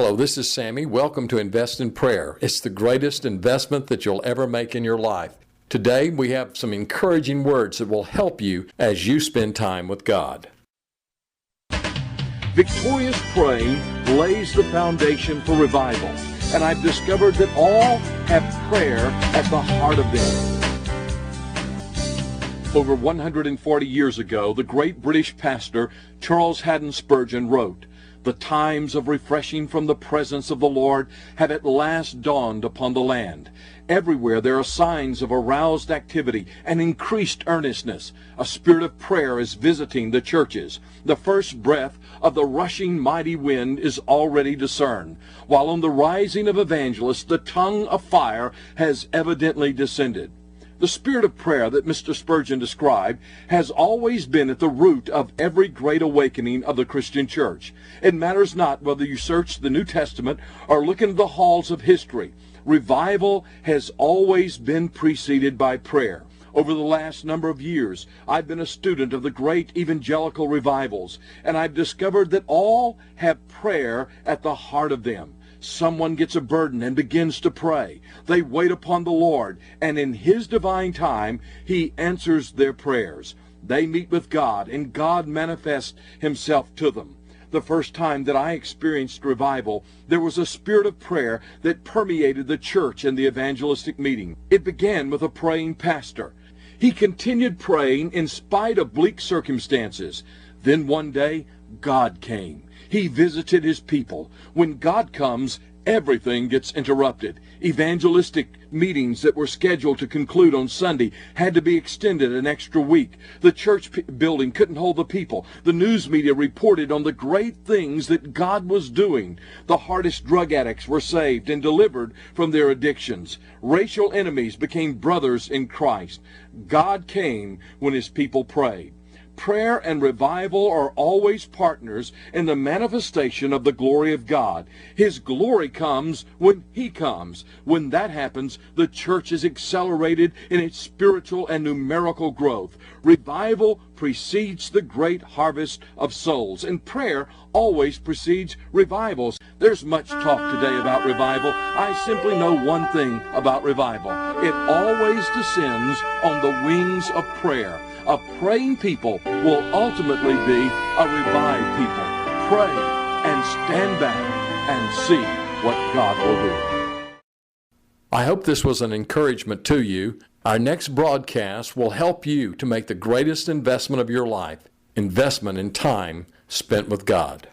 Hello, this is Sammy. Welcome to Invest in Prayer. It's the greatest investment that you'll ever make in your life. Today, we have some encouraging words that will help you as you spend time with God. Victorious praying lays the foundation for revival, and I've discovered that all have prayer at the heart of them. Over 140 years ago, the great British pastor Charles Haddon Spurgeon wrote, "The times of refreshing from the presence of the Lord have at last dawned upon the land. Everywhere there are signs of aroused activity and increased earnestness. A spirit of prayer is visiting the churches. The first breath of the rushing mighty wind is already discerned, while on the rising of evangelists the tongue of fire has evidently descended." The spirit of prayer that Mr. Spurgeon described has always been at the root of every great awakening of the Christian church. It matters not whether you search the New Testament or look into the halls of history. Revival has always been preceded by prayer. Over the last number of years, I've been a student of the great evangelical revivals, and I've discovered that all have prayer at the heart of them. Someone gets a burden and begins to pray. They wait upon the Lord, and in His divine time, He answers their prayers. They meet with God, and God manifests Himself to them. The first time that I experienced revival, there was a spirit of prayer that permeated the church and the evangelistic meeting. It began with a praying pastor. He continued praying in spite of bleak circumstances. Then one day, God came. He visited His people. When God comes, everything gets interrupted. Evangelistic meetings that were scheduled to conclude on Sunday had to be extended an extra week. The church building couldn't hold the people. The news media reported on the great things that God was doing. The hardest drug addicts were saved and delivered from their addictions. Racial enemies became brothers in Christ. God came when His people prayed. Prayer and revival are always partners in the manifestation of the glory of God. His glory comes when He comes. When that happens, the church is accelerated in its spiritual and numerical growth. Revival precedes the great harvest of souls, and prayer always precedes revivals. There's much talk today about revival. I simply know one thing about revival. It always descends on the wings of prayer. A praying people will ultimately be a revived people. Pray and stand back and see what God will do. I hope this was an encouragement to you. Our next broadcast will help you to make the greatest investment of your life, investment in time spent with God.